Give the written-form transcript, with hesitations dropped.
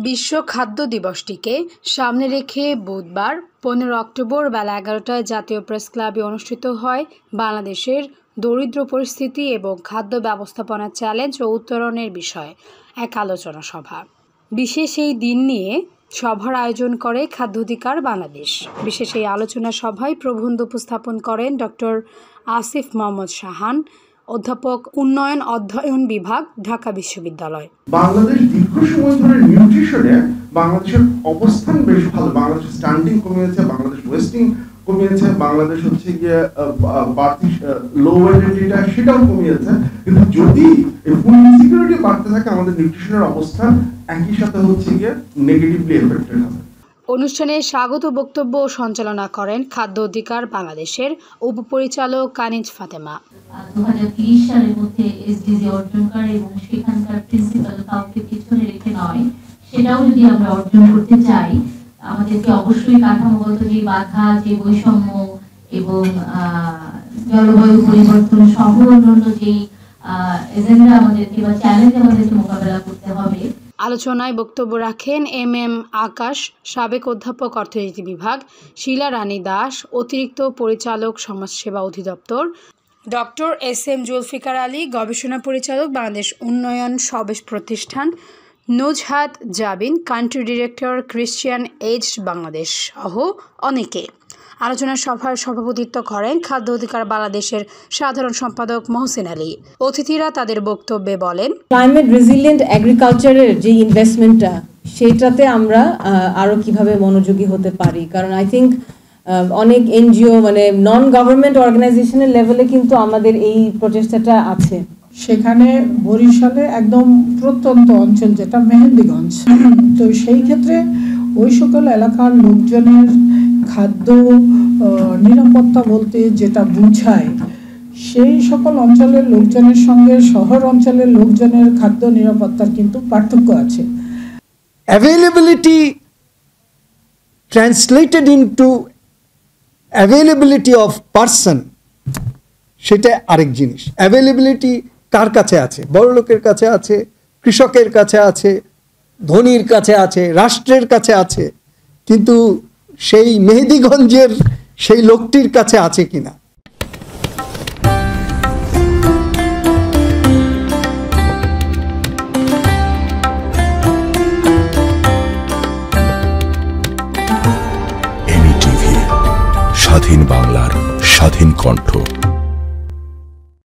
বিশ্ব খাদ্য দিবসটিকে সামনে রেখে বুধবার 15 অক্টোবর বেলা 11টায় জাতীয় প্রেস ক্লাবে অনুষ্ঠিত হয় বাংলাদেশের দরিদ্র পরিস্থিতি এবং খাদ্য ব্যবস্থাপনা চ্যালেঞ্জ ও উত্তরণের বিষয়ে এক আলোচনা সভা। বিশেষ এই দিন নিয়ে সভার আয়োজন করে খাদ্য অধিকার বাংলাদেশ। বিশেষ এই আলোচনা সভায় প্রবন্ধ উপস্থাপন করেন ডক্টর আসিফ মোহাম্মদ শাহান, অধ্যাপক, উন্নয়ন অধ্যয়ন বিভাগ, ঢাকা বিশ্ববিদ্যালয়। বাংলাদেশ দীর্ঘ সময় ধরে নিউট্রিশনে বাংলাদেশের অবস্থান বেশ ভালো। বাংলাদেশের স্ট্যান্ডিং কমিয়েছে, বাংলাদেশ ওয়েস্টিং কমিয়েছে, বাংলাদেশ হচ্ছে গিয়ে লো ওয়েটেডিটা সেটাও কমিয়েছে। কিন্তু যদি এই ফুড ইনসিকিউরিটি বাড়তে থাকে, আমাদের নিউট্রিশনের অবস্থান একই সাথে হচ্ছে গিয়ে নেগেটিভলি এফেক্টেড হবে। অনুষ্ঠানে স্বাগত বক্তব্য সঞ্চালনা করেন খাদ্য অধিকার বাংলাদেশের উপপরিচালক কানিজ ফাতেমা। 2030 সালের মধ্যে এসডিজি অর্জন করে এবং সেখানকার প্রিন্সিপাল কাউকে পিছনে রেখে নয়, সেটাও যদি আমরা অর্জন করতে চাই, আমাদেরকে অবশ্যই কাঠামোগত যে বাধা, যে বৈষম্য এবং জলবায়ু পরিবর্তন সহ অন্যান্য যে এজেন্ডা আমাদেরকে বা চ্যালেঞ্জ আমাদেরকে মোকাবেলা করতে হবে। আলোচনায় বক্তব্য রাখেন এম আকাশ, সাবেক অধ্যাপক, অর্থনীতি বিভাগ, শিলা রানী দাস, অতিরিক্ত পরিচালক, সমাজসেবা অধিদপ্তর, ডক্টর SM জুলফিকার আলী, গবেষণা পরিচালক, বাংলাদেশ উন্নয়ন সবেশ প্রতিষ্ঠান, Nuzhat Jabin, country director, Christian Aid Bangladesh সহ অনেকে। আলোচনা সভার সভাপতিত্ব করেন খাদ্য অধিকার বাংলাদেশের সাধারণ সম্পাদক মহসিন আলী। অতিথিরা তাদের বক্তব্যে বলেন, ক্লাইমেট রেজিলিয়েন্ট এগ্রিকালচারের যে ইনভেস্টমেন্টটা, সেটাতে আমরা আরও কিভাবে মনোযোগী হতে পারি। কারণ আই থিঙ্ক অনেক এনজিও মানে নন গভর্নমেন্ট অর্গানাইজেশনের লেভেলে কিন্তু আমাদের এই প্রচেষ্টাটা আছে। সেখানে বরিশালে একদম প্রত্যন্ত অঞ্চল যেটা মেহেন্দিগঞ্জ, তো সেই ক্ষেত্রে ওই সকল এলাকার লোকজনের খাদ্য নিরাপত্তা বলতে যেটা বুঝায়, সেই সকল অঞ্চলের লোকজনের সঙ্গে শহর অঞ্চলের লোকজনের খাদ্য নিরাপত্তার কিন্তু পার্থক্য আছে। Availability translated into availability of person, সেটা আরেক জিনিস। অ্যাভেলেবিলিটি কার কাছে আছে? বড় লোকের কাছে আছে, কৃষকের কাছে আছে, ধনীর কাছে আছে, রাষ্ট্রের কাছে আছে, কিন্তু সেই মেহেদিগঞ্জের সেই লোকটির কাছে আছে কিনা